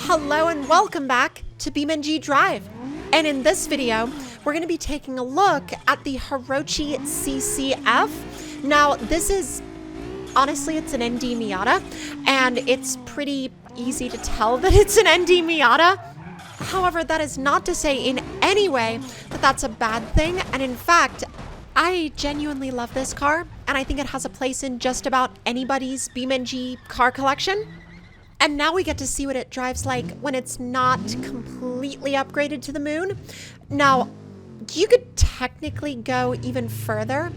Hello and welcome back to BeamNG.Drive. And in this video, we're going to be taking a look at the Hirochi CCF. Now, this is, honestly, it's an ND Miata, and it's pretty easy to tell that it's an ND Miata. However, that is not to say in any way that that's a bad thing. And in fact, I genuinely love this car, and I think it has a place in just about anybody's BeamNG car collection. And now we get to see what it drives like when it's not completely upgraded to the moon. Now, you could technically go even further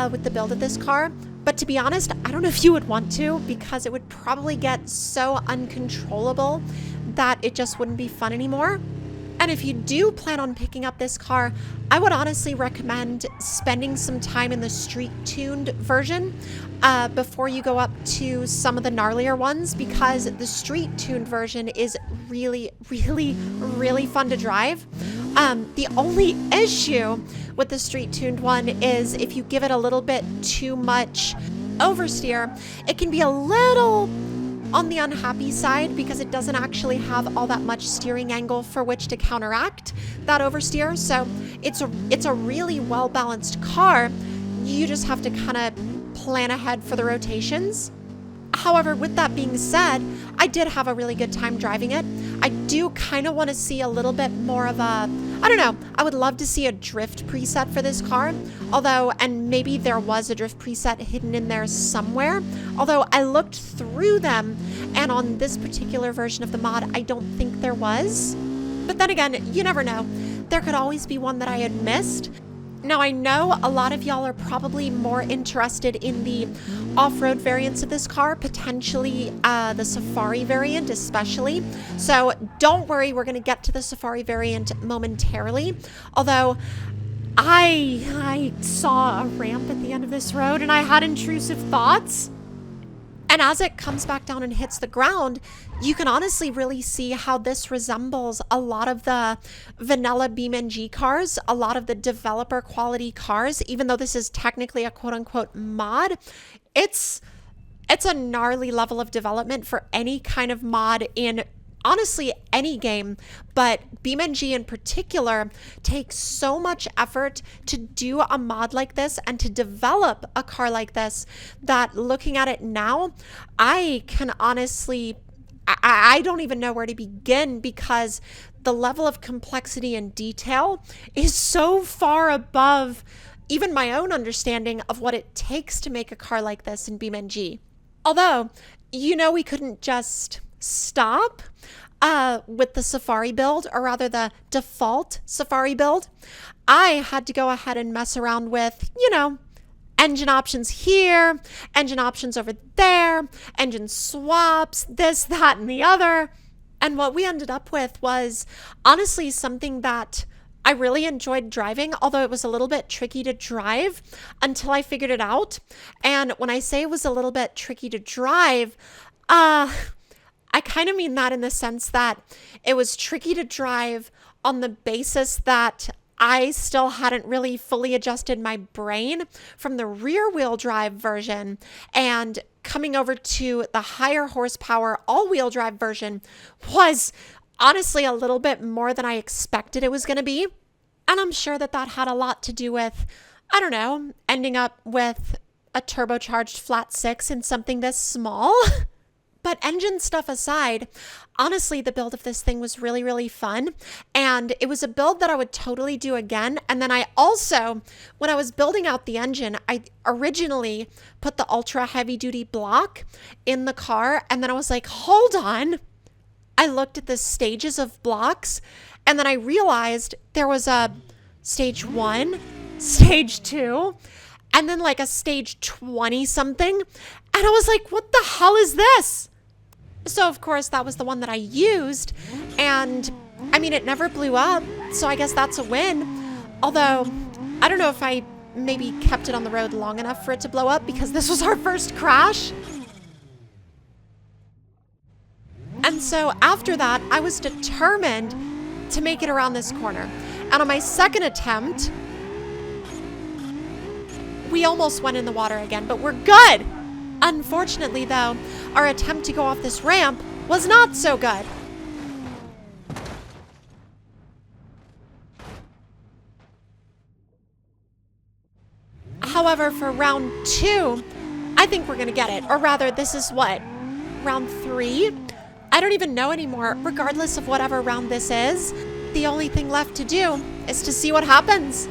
with the build of this car, but to be honest, I don't know if you would want to, because it would probably get so uncontrollable that it just wouldn't be fun anymore. And if you do plan on picking up this car, I would honestly recommend spending some time in the street-tuned version before you go up to some of the gnarlier ones, because the street-tuned version is really, really, really fun to drive. The only issue with the street-tuned one is if you give it a little bit too much oversteer, it can be a little on the unhappy side because it doesn't actually have all that much steering angle for which to counteract that oversteer. So it's a really well-balanced car. You just have to kind of plan ahead for the rotations. However, with that being said, I did have a really good time driving it. I do kind of want to see a little bit more of a, I don't know, I would love to see a drift preset for this car. Although, and maybe there was a drift preset hidden in there somewhere. Although I looked through them, and on this particular version of the mod, I don't think there was. But then again, you never know. There could always be one that I had missed. Now, I know a lot of y'all are probably more interested in the off-road variants of this car, potentially the Safari variant especially. So don't worry, we're going to get to the Safari variant momentarily. Although I saw a ramp at the end of this road and I had intrusive thoughts. And as it comes back down and hits the ground, you can honestly really see how this resembles a lot of the vanilla BeamNG cars, a lot of the developer quality cars. Even though this is technically a quote-unquote mod, it's a gnarly level of development for any kind of mod in honestly any game, but BeamNG in particular takes so much effort to do a mod like this and to develop a car like this that looking at it now, I can honestly, I don't even know where to begin, because the level of complexity and detail is so far above even my own understanding of what it takes to make a car like this in BeamNG. Although, you know, we couldn't just stop with the Safari build, or rather the default Safari build. I had to go ahead and mess around with, you know, engine options here, engine options over there, engine swaps, this, that, and the other. And what we ended up with was honestly something that I really enjoyed driving, although it was a little bit tricky to drive until I figured it out. And when I say it was a little bit tricky to drive, I kind of mean that in the sense that it was tricky to drive on the basis that I still hadn't really fully adjusted my brain from the rear wheel drive version, and coming over to the higher horsepower all-wheel drive version was honestly a little bit more than I expected it was going to be. And I'm sure that that had a lot to do with, I don't know, ending up with a turbocharged flat six in something this small. But engine stuff aside, honestly, the build of this thing was really, really fun. And it was a build that I would totally do again. And then I also, when I was building out the engine, I originally put the ultra heavy duty block in the car. And then I was like, hold on. I looked at the stages of blocks, and then I realized there was a stage 1, stage 2, and then like a stage 20 something. And I was like, what the hell is this? So of course that was the one that I used, and I mean, it never blew up, so I guess that's a win. Although I don't know if I maybe kept it on the road long enough for it to blow up, because this was our first crash. And so after that, I was determined to make it around this corner. And on my second attempt, we almost went in the water again, but we're good. Unfortunately, though, our attempt to go off this ramp was not so good. However, for round 2, I think we're gonna get it. Or rather, this is what? Round 3? I don't even know anymore. Regardless of whatever round this is, the only thing left to do is to see what happens.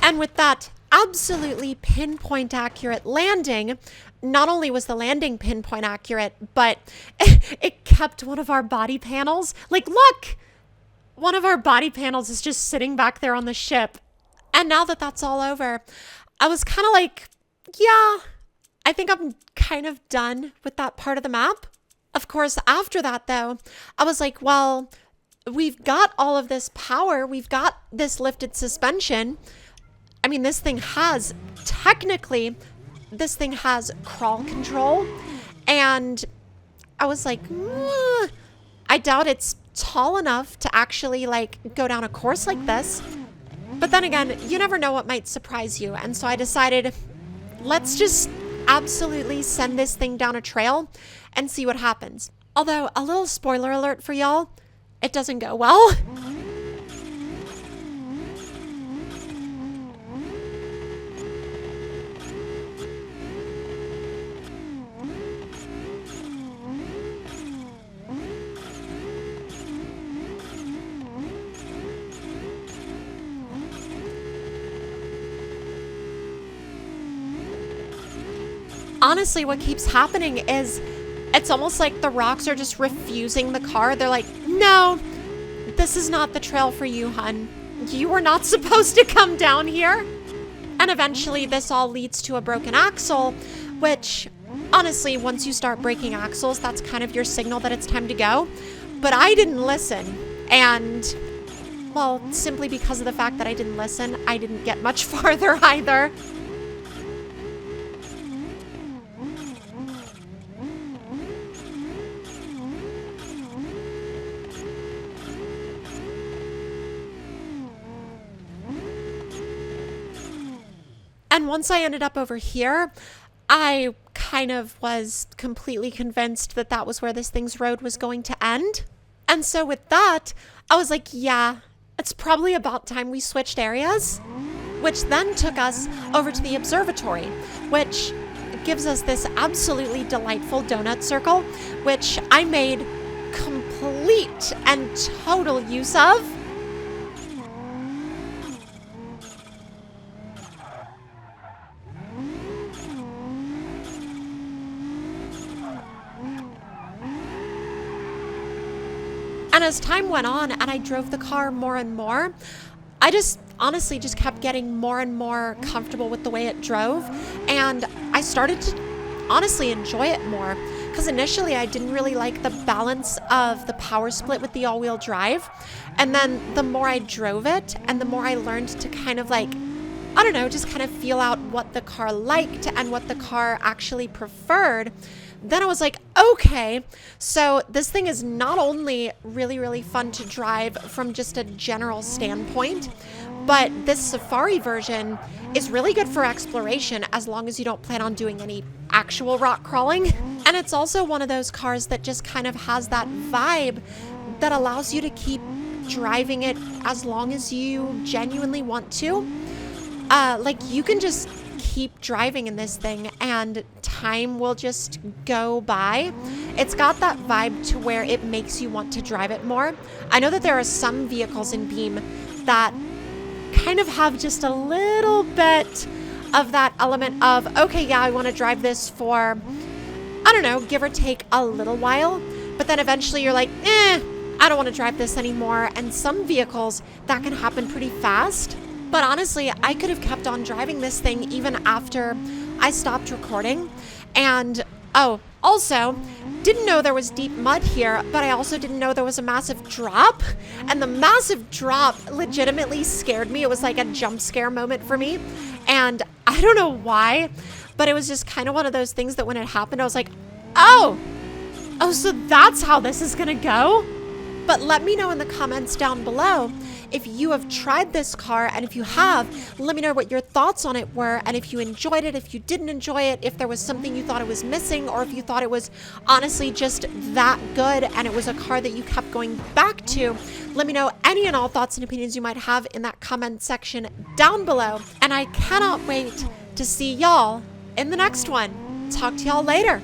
And with that absolutely pinpoint accurate landing, not only was the landing pinpoint accurate, but it kept one of our body panels. Like, look, one of our body panels is just sitting back there on the ship. And now that that's all over, I was kind of like, yeah, I think I'm kind of done with that part of the map. Of course, after that, though, I was like, well, we've got all of this power. We've got this lifted suspension. I mean, this thing has, technically, this thing has crawl control. And I was like, I doubt it's tall enough to actually, like, go down a course like this. But then again, you never know what might surprise you. And so I decided, let's just absolutely send this thing down a trail and see what happens. Although, a little spoiler alert for y'all, it doesn't go well. Honestly, what keeps happening is it's almost like the rocks are just refusing the car. They're like, no, this is not the trail for you, hun. You were not supposed to come down here. And eventually this all leads to a broken axle, which honestly, once you start breaking axles, that's kind of your signal that it's time to go. But I didn't listen. And, well, simply because of the fact that I didn't listen, I didn't get much farther either. And once I ended up over here, I kind of was completely convinced that that was where this thing's road was going to end. And so with that, I was like, yeah, it's probably about time we switched areas, which then took us over to the observatory, which gives us this absolutely delightful donut circle, which I made complete and total use of. And as time went on and I drove the car more and more, I just honestly just kept getting more and more comfortable with the way it drove. And I started to honestly enjoy it more, because initially I didn't really like the balance of the power split with the all-wheel drive. And then the more I drove it and the more I learned to kind of like, I don't know, just kind of feel out what the car liked and what the car actually preferred, then I was like, okay, so this thing is not only really, really fun to drive from just a general standpoint, but this Safari version is really good for exploration as long as you don't plan on doing any actual rock crawling. And it's also one of those cars that just kind of has that vibe that allows you to keep driving it as long as you genuinely want to. Like, you can just keep driving in this thing and time will just go by. It's got that vibe to where it makes you want to drive it more. I know that there are some vehicles in Beam that kind of have just a little bit of that element of, okay, yeah, I want to drive this for, I don't know, give or take a little while, but then eventually you're like, I don't want to drive this anymore. And some vehicles, that can happen pretty fast. But honestly, I could have kept on driving this thing even after I stopped recording. And, oh, also, didn't know there was deep mud here, but I also didn't know there was a massive drop. And the massive drop legitimately scared me. It was like a jump scare moment for me. And I don't know why, but it was just kind of one of those things that when it happened, I was like, oh, so that's how this is gonna go? But let me know in the comments down below if you have tried this car, and if you have, let me know what your thoughts on it were, and if you enjoyed it, if you didn't enjoy it, if there was something you thought it was missing, or if you thought it was honestly just that good and it was a car that you kept going back to. Let me know any and all thoughts and opinions you might have in that comment section down below. And I cannot wait to see y'all in the next one. Talk to y'all later.